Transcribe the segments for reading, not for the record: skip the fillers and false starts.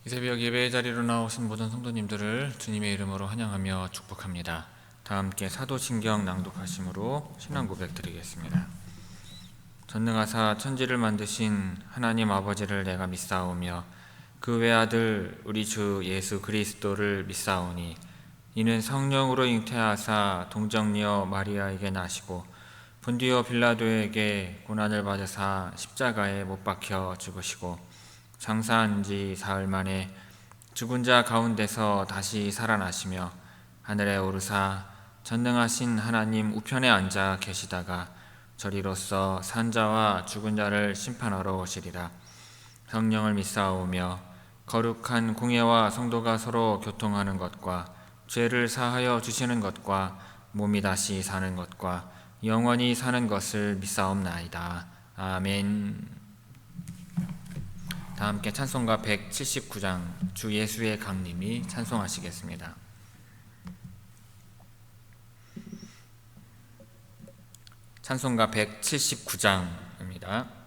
이 새벽 예배의 자리로 나오신 모든 성도님들을 주님의 이름으로 환영하며 축복합니다. 다 함께 사도신경 낭독하심으로 신앙 고백 드리겠습니다. 전능하사 천지를 만드신 하나님 아버지를 내가 믿사오며 그 외아들 우리 주 예수 그리스도를 믿사오니 이는 성령으로 잉태하사 동정녀 마리아에게 나시고 본디오 빌라도에게 고난을 받으사 십자가에 못 박혀 죽으시고 장사한 지 사흘 만에 죽은 자 가운데서 다시 살아나시며 하늘에 오르사 전능하신 하나님 우편에 앉아 계시다가 저리로서 산 자와 죽은 자를 심판하러 오시리라. 성령을 믿사오며 거룩한 공예와 성도가 서로 교통하는 것과 죄를 사하여 주시는 것과 몸이 다시 사는 것과 영원히 사는 것을 믿사옵나이다. 아멘. 다 함께 찬송가 179장 주 예수의 강림이 찬송하시겠습니다. 찬송가 179장입니다.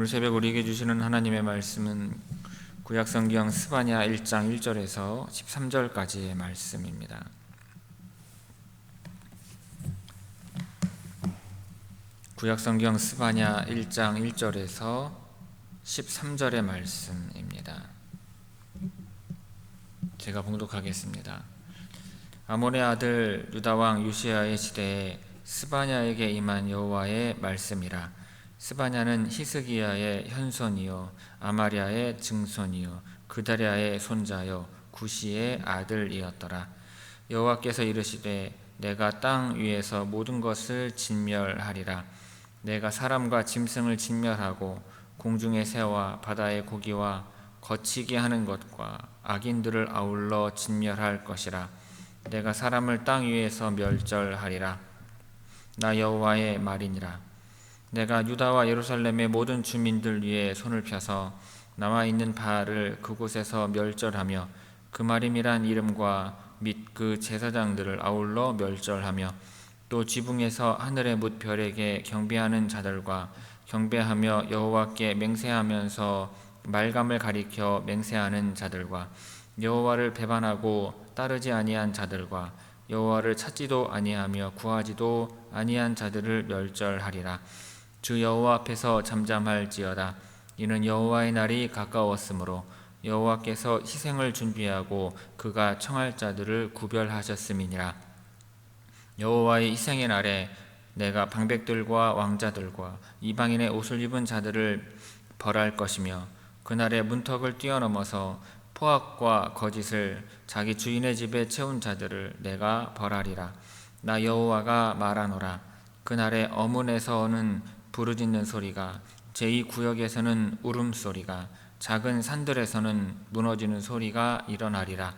오늘 새벽 우리에게 주시는 하나님의 말씀은 구약성경 스바냐 1장 1절에서 13절까지의 말씀입니다. 구약성경 스바냐 1장 1절에서 13절의 말씀입니다. 제가 봉독하겠습니다. 아몬의 아들 유다왕 요시야의 시대에 스바냐에게 임한 여호와의 말씀이라. 스바냐는 히스기야의 현손이요 아마랴의 증손이요 그다랴의 손자요 구시의 아들이었더라. 여호와께서 이르시되 내가 땅 위에서 모든 것을 진멸하리라. 내가 사람과 짐승을 진멸하고 공중의 새와 바다의 고기와 거치게 하는 것과 악인들을 아울러 진멸할 것이라. 내가 사람을 땅 위에서 멸절하리라. 나 여호와의 말이니라. 내가 유다와 예루살렘의 모든 주민들 위에 손을 펴서 나와 있는 바알을 그곳에서 멸절하며 그 마림이란 이름과 및 그 제사장들을 아울러 멸절하며 또 지붕에서 하늘의 뭇별에게 경배하는 자들과 경배하며 여호와께 맹세하면서 말감을 가리켜 맹세하는 자들과 여호와를 배반하고 따르지 아니한 자들과 여호와를 찾지도 아니하며 구하지도 아니한 자들을 멸절하리라. 주 여호와 앞에서 잠잠할지어다. 이는 여호와의 날이 가까웠으므로 여호와께서 희생을 준비하고 그가 청할 자들을 구별하셨음이니라. 여호와의 희생의 날에 내가 방백들과 왕자들과 이방인의 옷을 입은 자들을 벌할 것이며 그날에 문턱을 뛰어넘어서 포악과 거짓을 자기 주인의 집에 채운 자들을 내가 벌하리라. 나 여호와가 말하노라. 그날에 어문에서는 부르짖는 소리가, 제2구역에서는 울음소리가, 작은 산들에서는 무너지는 소리가 일어나리라.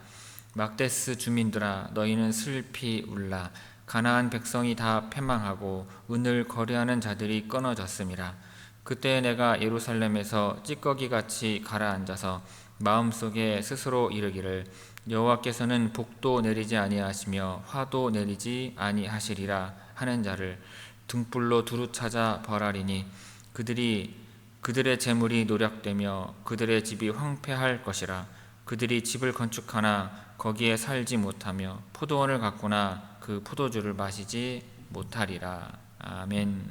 막데스 주민들아, 너희는 슬피 울라. 가나안 백성이 다 패망하고 은을 거래하는 자들이 끊어졌음이라. 그때 내가 예루살렘에서 찌꺼기같이 가라앉아서 마음속에 스스로 이르기를, 여호와께서는 복도 내리지 아니하시며 화도 내리지 아니하시리라 하는 자를 등불로 두루 찾아 벌하리니 그들의 재물이 노력되며 그들의 집이 황폐할 것이라. 그들이 집을 건축하나 거기에 살지 못하며 포도원을 갖거나 그 포도주를 마시지 못하리라. 아멘.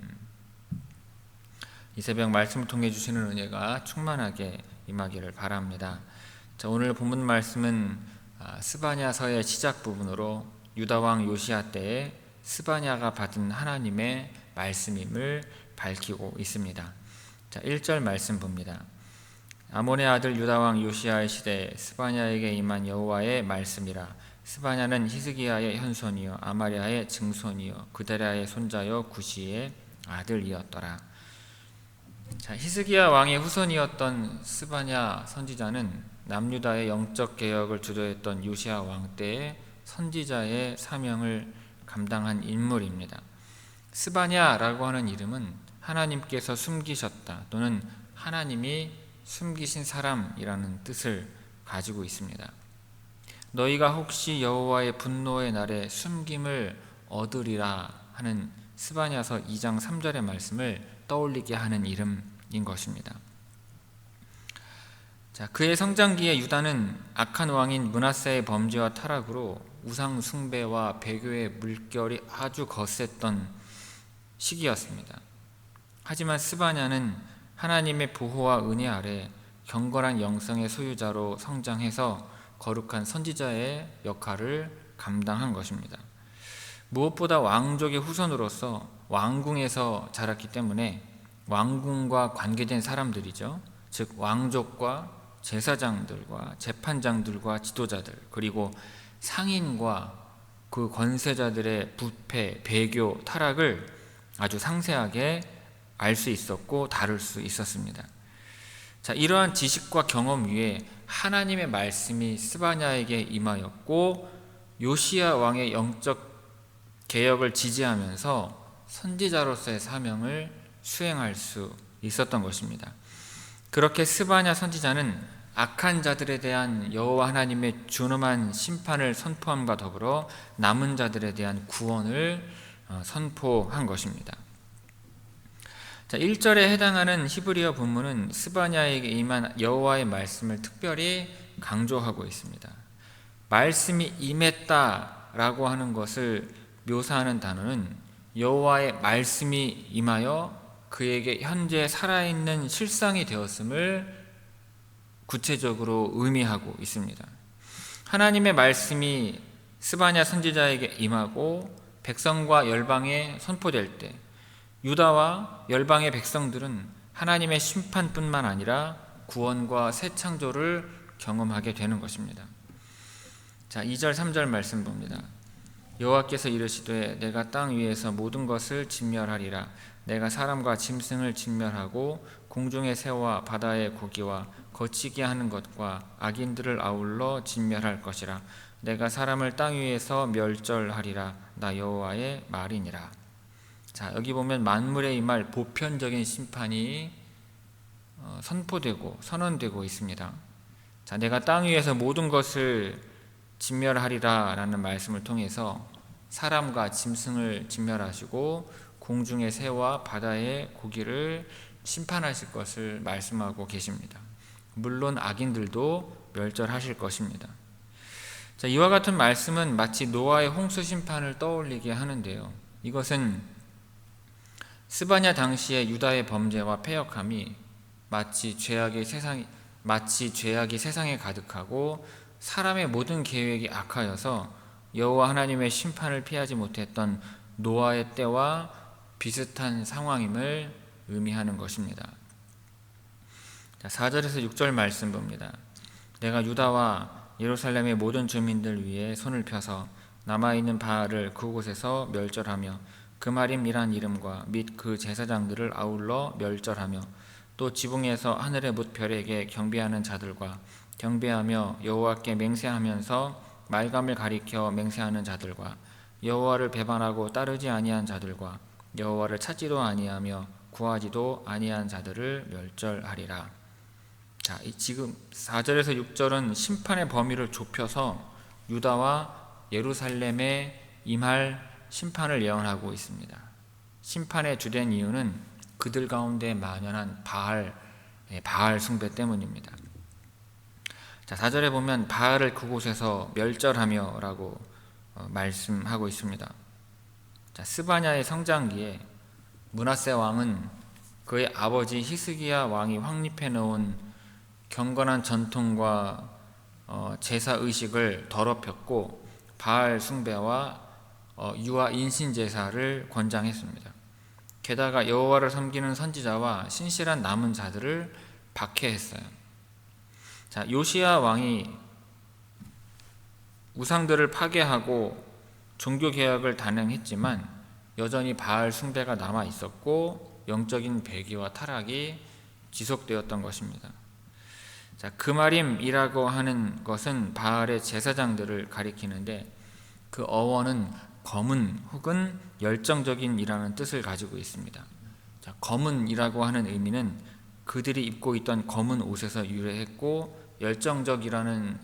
이 새벽 말씀을 통해 주시는 은혜가 충만하게 임하기를 바랍니다. 자, 오늘 본문 말씀은 스바냐서의 시작 부분으로 유다 왕 요시야 때에 스바냐가 받은 하나님의 말씀임을 밝히고 있습니다. 자, 1절 말씀 봅니다. 아몬의 아들 유다 왕 요시야의 시대에 스바냐에게 임한 여호와의 말씀이라. 스바냐는 히스기야의 현손이요 아마랴의 증손이요 그데랴의 손자요 구시의 아들이었더라. 자, 히스기야 왕의 후손이었던 스바냐 선지자는 남유다의 영적 개혁을 주도했던 요시야 왕 때의 선지자의 사명을 감당한 인물입니다. 스바냐라고 하는 이름은 하나님께서 숨기셨다 또는 하나님이 숨기신 사람이라는 뜻을 가지고 있습니다. 너희가 혹시 여호와의 분노의 날에 숨김을 얻으리라 하는 스바냐서 2장 3절의 말씀을 떠올리게 하는 이름인 것입니다. 자, 그의 성장기에 유다는 악한 왕인 므낫세의 범죄와 타락으로 우상 숭배와 배교의 물결이 아주 거셌던 시기였습니다. 하지만 스바냐는 하나님의 보호와 은혜 아래 경건한 영성의 소유자로 성장해서 거룩한 선지자의 역할을 감당한 것입니다. 무엇보다 왕족의 후손으로서 왕궁에서 자랐기 때문에 왕궁과 관계된 사람들이죠. 즉 왕족과 제사장들과 재판장들과 지도자들 그리고 상인과 그 권세자들의 부패, 배교, 타락을 아주 상세하게 알 수 있었고 다룰 수 있었습니다. 자, 이러한 지식과 경험 위에 하나님의 말씀이 스바냐에게 임하였고 요시야 왕의 영적 개혁을 지지하면서 선지자로서의 사명을 수행할 수 있었던 것입니다. 그렇게 스바냐 선지자는 악한 자들에 대한 여호와 하나님의 준엄한 심판을 선포함과 더불어 남은 자들에 대한 구원을 선포한 것입니다. 자, 1절에 해당하는 히브리어 본문은 스바냐에게 임한 여호와의 말씀을 특별히 강조하고 있습니다. 말씀이 임했다라고 하는 것을 묘사하는 단어는 여호와의 말씀이 임하여 그에게 현재 살아있는 실상이 되었음을 구체적으로 의미하고 있습니다. 하나님의 말씀이 스바냐 선지자에게 임하고 백성과 열방에 선포될 때 유다와 열방의 백성들은 하나님의 심판뿐만 아니라 구원과 새 창조를 경험하게 되는 것입니다. 자, 2절 3절 말씀 봅니다. 여호와께서 이르시되 내가 땅 위에서 모든 것을 진멸하리라. 내가 사람과 짐승을 진멸하고 공중의 새와 바다의 고기와 거치게 하는 것과 악인들을 아울러 진멸할 것이라. 내가 사람을 땅 위에서 멸절하리라. 나 여호와의 말이니라. 자, 여기 보면 만물에 임할 보편적인 심판이 선포되고 선언되고 있습니다. 자, 내가 땅 위에서 모든 것을 진멸하리라 라는 말씀을 통해서 사람과 짐승을 진멸하시고 공중의 새와 바다의 고기를 심판하실 것을 말씀하고 계십니다. 물론 악인들도 멸절하실 것입니다. 자, 이와 같은 말씀은 마치 노아의 홍수 심판을 떠올리게 하는데요. 이것은 스바냐 당시의 유다의 범죄와 패역함이 마치 죄악이 세상에 가득하고 사람의 모든 계획이 악하여서 여호와 하나님의 심판을 피하지 못했던 노아의 때와 비슷한 상황임을 의미하는 것입니다. 4절에서 6절 말씀 봅니다. 내가 유다와 예루살렘의 모든 주민들 위에 손을 펴서 남아있는 바알을 그곳에서 멸절하며 그마림이란 이름과 및 그 제사장들을 아울러 멸절하며 또 지붕에서 하늘의 뭇별에게 경배하는 자들과 경배하며 여호와께 맹세하면서 말감을 가리켜 맹세하는 자들과 여호와를 배반하고 따르지 아니한 자들과 여호와를 찾지도 아니하며 구하지도 아니한 자들을 멸절하리라. 자, 지금 4절에서 6절은 심판의 범위를 좁혀서 유다와 예루살렘에 임할 심판을 예언하고 있습니다. 심판의 주된 이유는 그들 가운데 만연한 바알 숭배 때문입니다. 자, 4절에 보면 바알을 그곳에서 멸절하며 라고 말씀하고 있습니다. 자, 스바냐의 성장기에 므낫세 왕은 그의 아버지 히스기야 왕이 확립해 놓은 경건한 전통과 제사 의식을 더럽혔고 바알 숭배와 유아 인신 제사를 권장했습니다. 게다가 여호와를 섬기는 선지자와 신실한 남은 자들을 박해했어요. 자, 요시야 왕이 우상들을 파괴하고 종교 개혁을 단행했지만 여전히 바알 숭배가 남아 있었고 영적인 배기와 타락이 지속되었던 것입니다. 자, 그마림이라고 하는 것은 바알의 제사장들을 가리키는데 그 어원은 검은 혹은 열정적인이라는 뜻을 가지고 있습니다. 자, 검은이라고 하는 의미는 그들이 입고 있던 검은 옷에서 유래했고 열정적이라는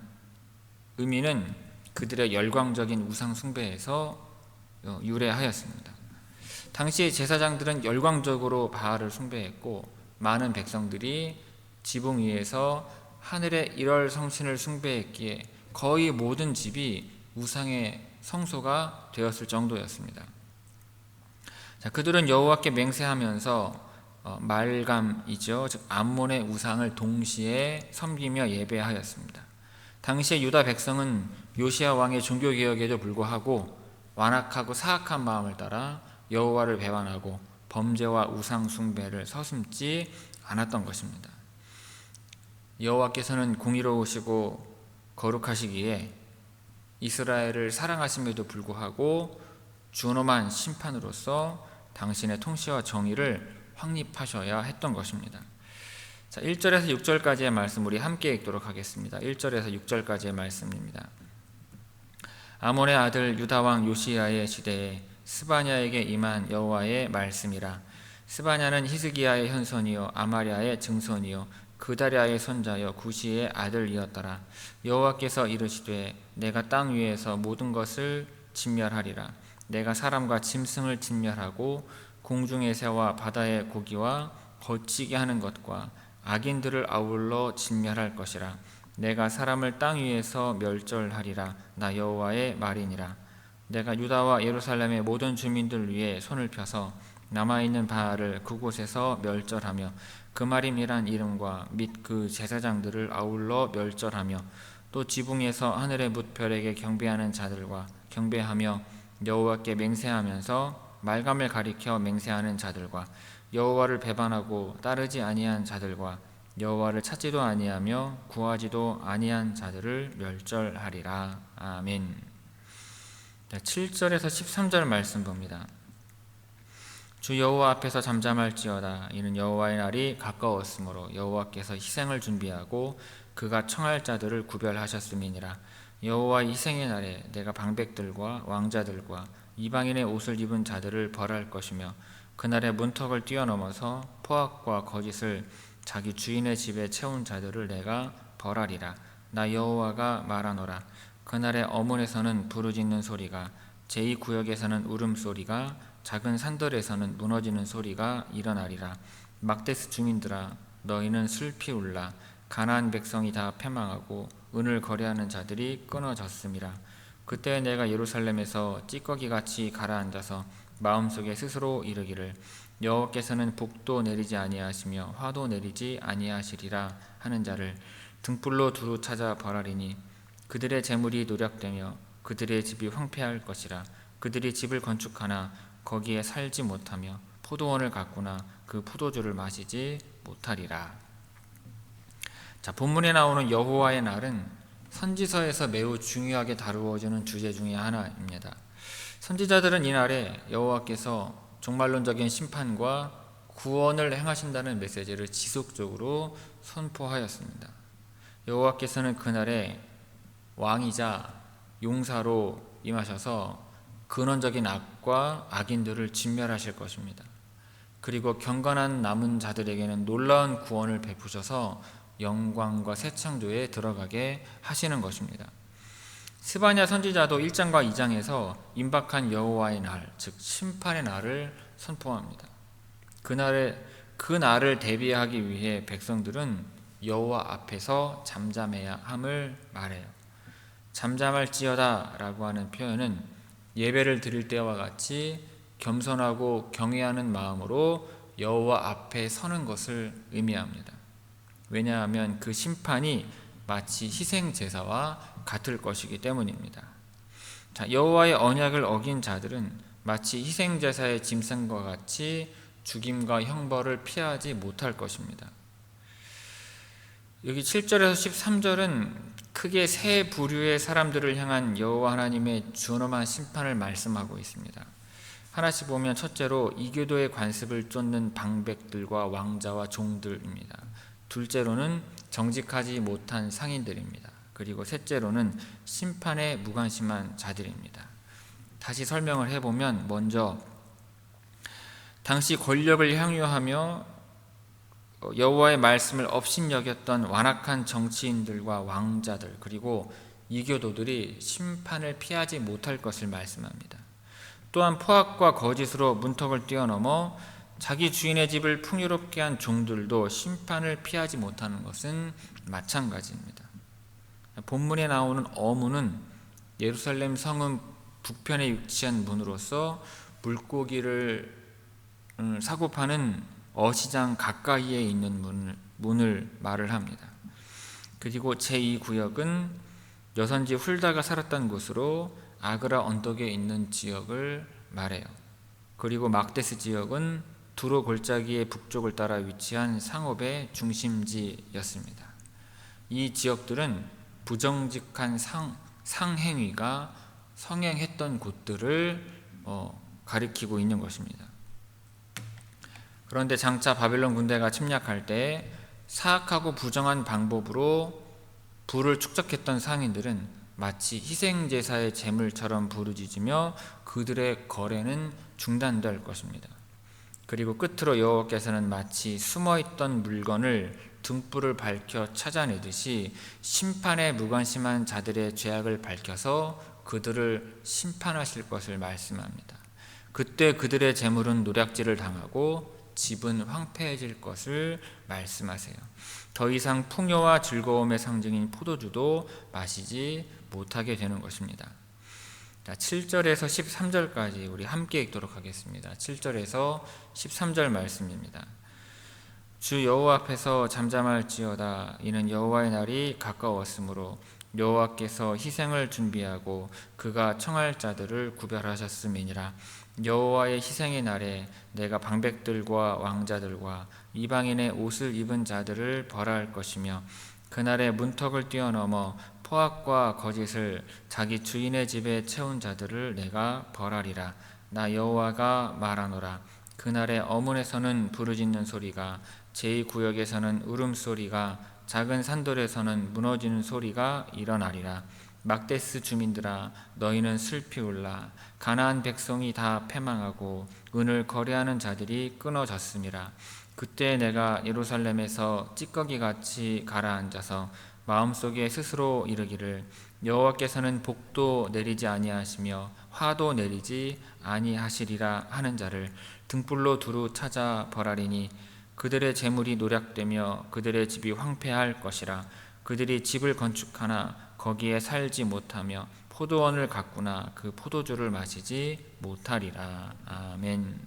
의미는 그들의 열광적인 우상 숭배에서 유래하였습니다. 당시 제사장들은 열광적으로 바알을 숭배했고 많은 백성들이 지붕 위에서 하늘의 일월 성신을 숭배했기에 거의 모든 집이 우상의 성소가 되었을 정도였습니다. 자, 그들은 여호와께 맹세하면서 말감이죠, 즉 암몬의 우상을 동시에 섬기며 예배하였습니다. 당시의 유다 백성은 요시야 왕의 종교개혁에도 불구하고 완악하고 사악한 마음을 따라 여호와를 배반하고 범죄와 우상 숭배를 서슴지 않았던 것입니다. 여호와께서는 공의로우시고 거룩하시기에 이스라엘을 사랑하심에도 불구하고 준엄한 심판으로서 당신의 통치와 정의를 확립하셔야 했던 것입니다. 자, 1절에서 6절까지의 말씀 우리 함께 읽도록 하겠습니다. 1절에서 6절까지의 말씀입니다. 아몬의 아들 유다왕 요시야의 시대에 스바냐에게 임한 여호와의 말씀이라. 스바냐는 히스기야의 현손이요 아마랴의 증손이요 그다랴의 손자여 구시의 아들이었더라. 여호와께서 이르시되 내가 땅 위에서 모든 것을 진멸하리라. 내가 사람과 짐승을 진멸하고 공중의 새와 바다의 고기와 거치게 하는 것과 악인들을 아울러 진멸할 것이라. 내가 사람을 땅 위에서 멸절하리라. 나 여호와의 말이니라. 내가 유다와 예루살렘의 모든 주민들 위에 손을 펴서 남아있는 바알을 그곳에서 멸절하며 그마림이란 이름과 및 그 제사장들을 아울러 멸절하며 또 지붕에서 하늘의 뭇별에게 경배하는 자들과 경배하며 여호와께 맹세하면서 말감을 가리켜 맹세하는 자들과 여호와를 배반하고 따르지 아니한 자들과 여호와를 찾지도 아니하며 구하지도 아니한 자들을 멸절하리라. 아멘. 7절에서 13절 말씀 봅니다. 주 여호와 앞에서 잠잠할지어다. 이는 여호와의 날이 가까웠으므로 여호와께서 희생을 준비하고 그가 청할 자들을 구별하셨음이니라. 여호와의 희생의 날에 내가 방백들과 왕자들과 이방인의 옷을 입은 자들을 벌할 것이며 그날에 문턱을 뛰어넘어서 포악과 거짓을 자기 주인의 집에 채운 자들을 내가 벌하리라. 나 여호와가 말하노라. 그날에 어문에서는 부르짖는 소리가, 제2구역에서는 울음소리가, 작은 산들에서는 무너지는 소리가 일어나리라. 막데스 주민들아, 너희는 슬피 울라. 가나안 백성이 다 패망하고 은을 거래하는 자들이 끊어졌음이라. 그때 내가 예루살렘에서 찌꺼기같이 가라앉아서 마음속에 스스로 이르기를, 여호와께서는 복도 내리지 아니하시며 화도 내리지 아니하시리라 하는 자를 등불로 두루 찾아 벌하리니 그들의 재물이 노략되며 그들의 집이 황폐할 것이라. 그들이 집을 건축하나 거기에 살지 못하며 포도원을 가꾸나 그 포도주를 마시지 못하리라. 자, 본문에 나오는 여호와의 날은 선지서에서 매우 중요하게 다루어지는 주제 중에 하나입니다. 선지자들은 이날에 여호와께서 종말론적인 심판과 구원을 행하신다는 메시지를 지속적으로 선포하였습니다. 여호와께서는 그날에 왕이자 용사로 임하셔서 근원적인 악과 악인들을 진멸하실 것입니다. 그리고 경건한 남은 자들에게는 놀라운 구원을 베푸셔서 영광과 새 창조에 들어가게 하시는 것입니다. 스바냐 선지자도 1장과 2장에서 임박한 여호와의 날, 즉 심판의 날을 선포합니다. 그 날을 대비하기 위해 백성들은 여호와 앞에서 잠잠해야 함을 말해요. 잠잠할지어다 라고 하는 표현은 예배를 드릴 때와 같이 겸손하고 경외하는 마음으로 여호와 앞에 서는 것을 의미합니다. 왜냐하면 그 심판이 마치 희생 제사와 같을 것이기 때문입니다. 자, 여호와의 언약을 어긴 자들은 마치 희생 제사의 짐승과 같이 죽임과 형벌을 피하지 못할 것입니다. 여기 7절에서 13절은 크게 세 부류의 사람들을 향한 여호와 하나님의 준엄한 심판을 말씀하고 있습니다. 하나씩 보면 첫째로 이교도의 관습을 쫓는 방백들과 왕자와 종들입니다. 둘째로는 정직하지 못한 상인들입니다. 그리고 셋째로는 심판에 무관심한 자들입니다. 다시 설명을 해보면, 먼저 당시 권력을 향유하며 여호와의 말씀을 업신여겼던 완악한 정치인들과 왕자들, 그리고 이교도들이 심판을 피하지 못할 것을 말씀합니다. 또한 포악과 거짓으로 문턱을 뛰어넘어 자기 주인의 집을 풍요롭게 한 종들도 심판을 피하지 못하는 것은 마찬가지입니다. 본문에 나오는 어문은 예루살렘 성읍 북편에 위치한 문으로서 물고기를 사고 파는 어시장 가까이에 있는 문을 말을 합니다. 그리고 제2구역은 여선지 훌다가 살았던 곳으로 아그라 언덕에 있는 지역을 말해요. 그리고 막데스 지역은 두로 골짜기의 북쪽을 따라 위치한 상업의 중심지였습니다. 이 지역들은 부정직한 상행위가 성행했던 곳들을 가리키고 있는 것입니다. 그런데 장차 바벨론 군대가 침략할 때 사악하고 부정한 방법으로 부를 축적했던 상인들은 마치 희생제사의 제물처럼 부르짖으며 그들의 거래는 중단될 것입니다. 그리고 끝으로 여호와께서는 마치 숨어있던 물건을 등불을 밝혀 찾아내듯이 심판에 무관심한 자들의 죄악을 밝혀서 그들을 심판하실 것을 말씀합니다. 그때 그들의 재물은 노략질을 당하고 집은 황폐해질 것을 말씀하세요. 더 이상 풍요와 즐거움의 상징인 포도주도 마시지 못하게 되는 것입니다. 자, 7절에서 13절까지 우리 함께 읽도록 하겠습니다. 7절에서 13절 말씀입니다. 주 여호와 앞에서 잠잠할지어다. 이는 여호와의 날이 가까웠으므로 여호와께서 희생을 준비하고 그가 청할 자들을 구별하셨음이니라. 여호와의 희생의 날에 내가 방백들과 왕자들과 이방인의 옷을 입은 자들을 벌할 것이며 그날에 문턱을 뛰어넘어 포악과 거짓을 자기 주인의 집에 채운 자들을 내가 벌하리라. 나 여호와가 말하노라. 그날에 어문에서는 부르짖는 소리가, 제2구역에서는 울음소리가, 작은 산돌에서는 무너지는 소리가 일어나리라. 막데스 주민들아 너희는 슬피 울라. 가나안 백성이 다 패망하고 은을 거래하는 자들이 끊어졌음이라. 그때 내가 예루살렘에서 찌꺼기같이 가라앉아서 마음속에 스스로 이르기를 여호와께서는 복도 내리지 아니하시며 화도 내리지 아니하시리라 하는 자를 등불로 두루 찾아 벌하리니 그들의 재물이 노략되며 그들의 집이 황폐할 것이라. 그들이 집을 건축하나 거기에 살지 못하며 포도원을 가꾸나 그 포도주를 마시지 못하리라. 아멘.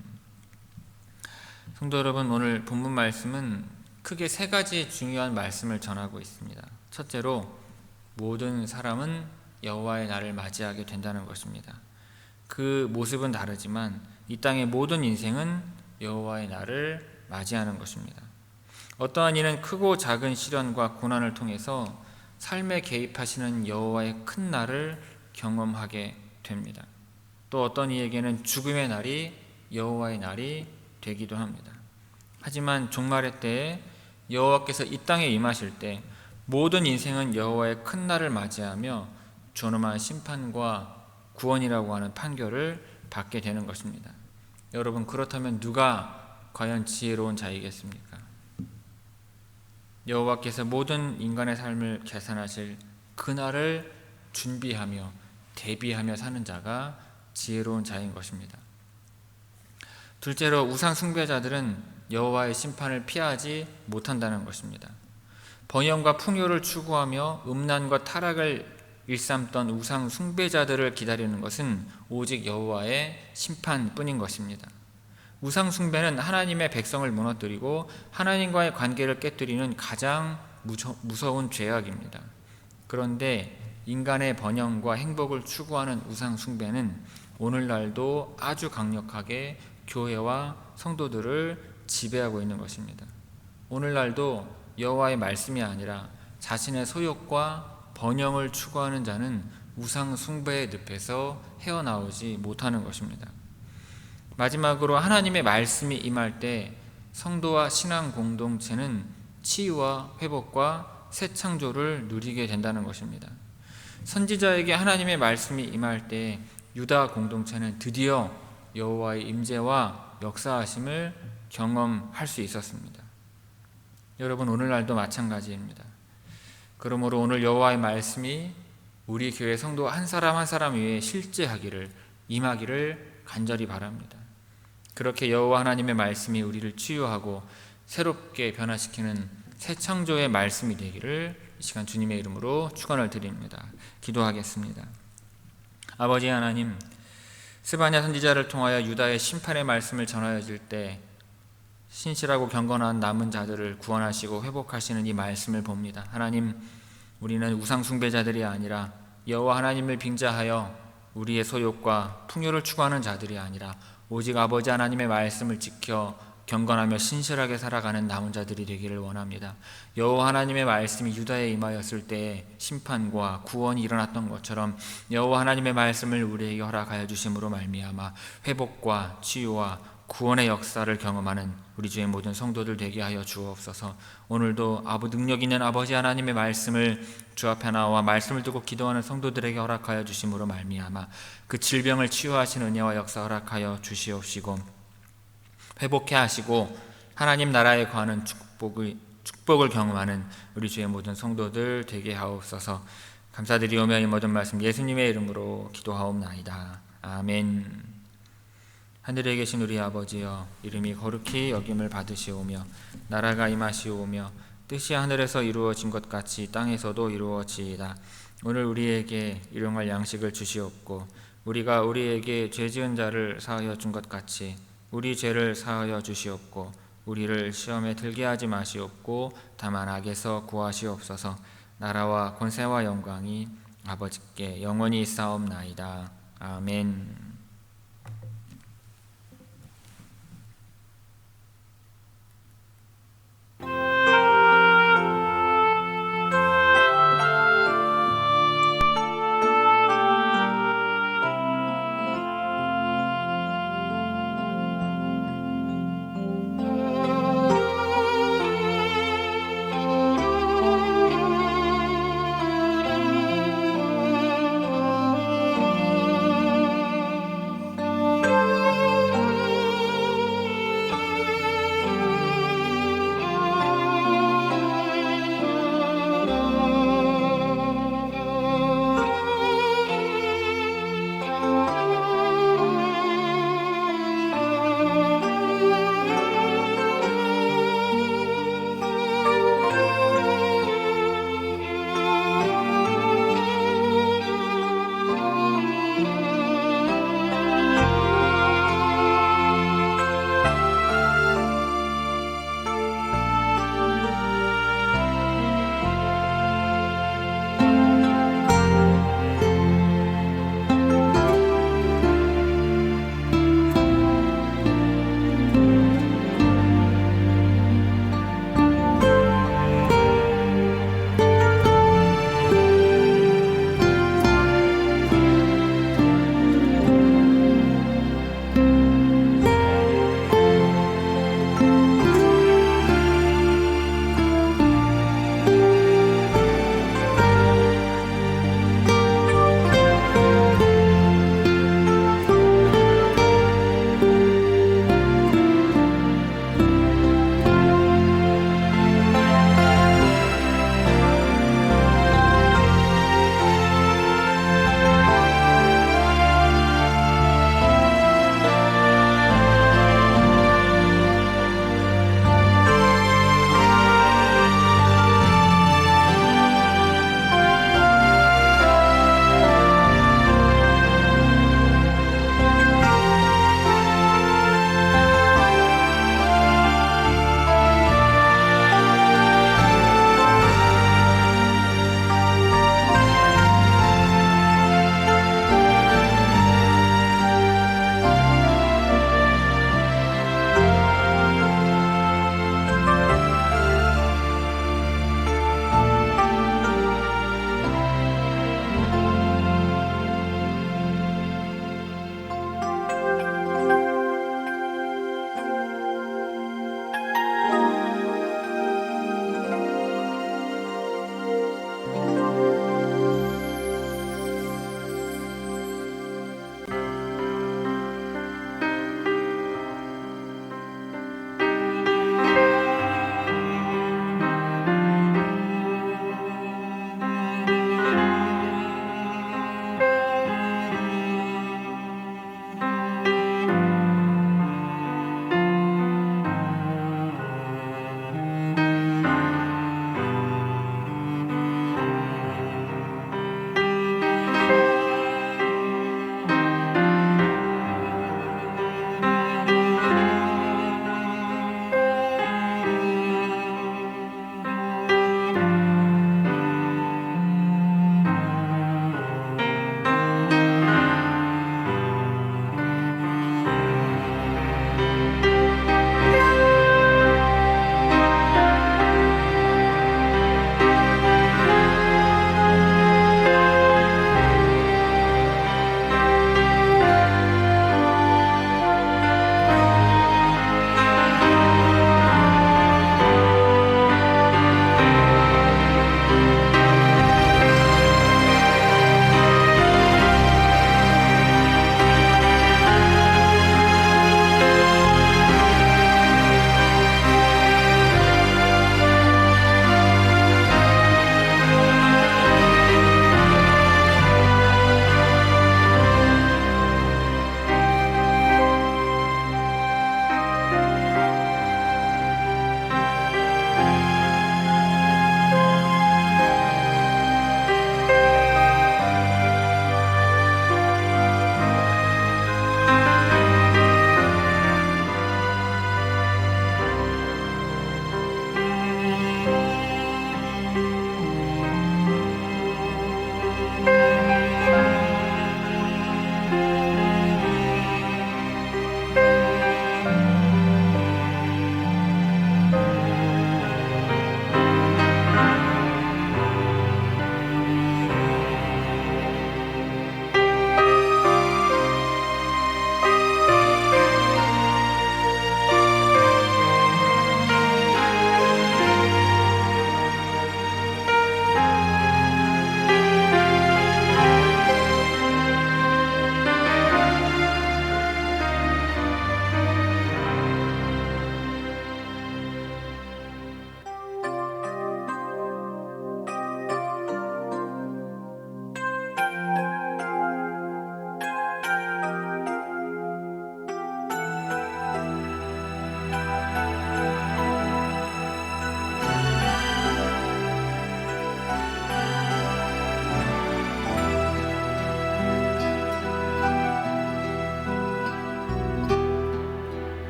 성도 여러분, 오늘 본문 말씀은 크게 세 가지 중요한 말씀을 전하고 있습니다. 첫째로 모든 사람은 여호와의 날을 맞이하게 된다는 것입니다. 그 모습은 다르지만 이 땅의 모든 인생은 여호와의 날을 맞이하는 것입니다. 어떠한 이는 크고 작은 시련과 고난을 통해서 삶에 개입하시는 여호와의 큰 날을 경험하게 됩니다. 또 어떤 이에게는 죽음의 날이 여호와의 날이 되기도 합니다. 하지만 종말의 때에 여호와께서 이 땅에 임하실 때 모든 인생은 여호와의 큰 날을 맞이하며 존엄한 심판과 구원이라고 하는 판결을 받게 되는 것입니다. 여러분, 그렇다면 누가 과연 지혜로운 자이겠습니까? 여호와께서 모든 인간의 삶을 계산하실 그날을 준비하며 대비하며 사는 자가 지혜로운 자인 것입니다. 둘째로 우상 숭배자들은 여호와의 심판을 피하지 못한다는 것입니다. 번영과 풍요를 추구하며 음란과 타락을 일삼던 우상 숭배자들을 기다리는 것은 오직 여호와의 심판뿐인 것입니다. 우상 숭배는 하나님의 백성을 무너뜨리고 하나님과의 관계를 깨뜨리는 가장 무서운 죄악입니다. 그런데 인간의 번영과 행복을 추구하는 우상 숭배는 오늘날도 아주 강력하게 교회와 성도들을 지배하고 있는 것입니다. 오늘날도 여호와의 말씀이 아니라 자신의 소욕과 번영을 추구하는 자는 우상 숭배의 늪에서 헤어나오지 못하는 것입니다. 마지막으로 하나님의 말씀이 임할 때 성도와 신앙 공동체는 치유와 회복과 새 창조를 누리게 된다는 것입니다. 선지자에게 하나님의 말씀이 임할 때 유다 공동체는 드디어 여호와의 임재와 역사하심을 경험할 수 있었습니다. 여러분, 오늘날도 마찬가지입니다. 그러므로 오늘 여호와의 말씀이 우리 교회 성도 한 사람 한 사람 위에 실제하기를, 임하기를 간절히 바랍니다. 그렇게 여호와 하나님의 말씀이 우리를 치유하고 새롭게 변화시키는 새 창조의 말씀이 되기를 이 시간 주님의 이름으로 축원을 드립니다. 기도하겠습니다. 아버지 하나님, 스바냐 선지자를 통하여 유다의 심판의 말씀을 전하여질 때 신실하고 경건한 남은 자들을 구원하시고 회복하시는 이 말씀을 봅니다. 하나님, 우리는 우상 숭배자들이 아니라 여호와 하나님을 빙자하여 우리의 소욕과 풍요를 추구하는 자들이 아니라 오직 아버지 하나님의 말씀을 지켜 경건하며 신실하게 살아가는 남은 자들이 되기를 원합니다. 여호와 하나님의 말씀이 유다에 임하였을 때에 심판과 구원이 일어났던 것처럼 여호와 하나님의 말씀을 우리에게 허락하여 주심으로 말미암아 회복과 치유와 구원의 역사를 경험하는 우리 주의 모든 성도들 되게 하여 주옵소서. 오늘도 능력 있는 아버지 하나님의 말씀을 주 앞에 나와 말씀을 두고 기도하는 성도들에게 허락하여 주심으로 말미암아 그 질병을 치유하시는 은혜와 역사 허락하여 주시옵시고 회복해 하시고 하나님 나라에 거하는 축복을 경험하는 우리 주의 모든 성도들 되게 하옵소서. 감사드리오며 이 모든 말씀 예수님의 이름으로 기도하옵나이다. 아멘. 하늘에 계신 우리 아버지여, 이름이 거룩히 여김을 받으시오며 나라가 임하시오며 뜻이 하늘에서 이루어진 것 같이 땅에서도 이루어지이다. 오늘 우리에게 일용할 양식을 주시옵고 우리가 우리에게 죄 지은 자를 사하여 준 것 같이 우리 죄를 사하여 주시옵고 우리를 시험에 들게 하지 마시옵고 다만 악에서 구하시옵소서. 나라와 권세와 영광이 아버지께 영원히 있사옵나이다. 아멘.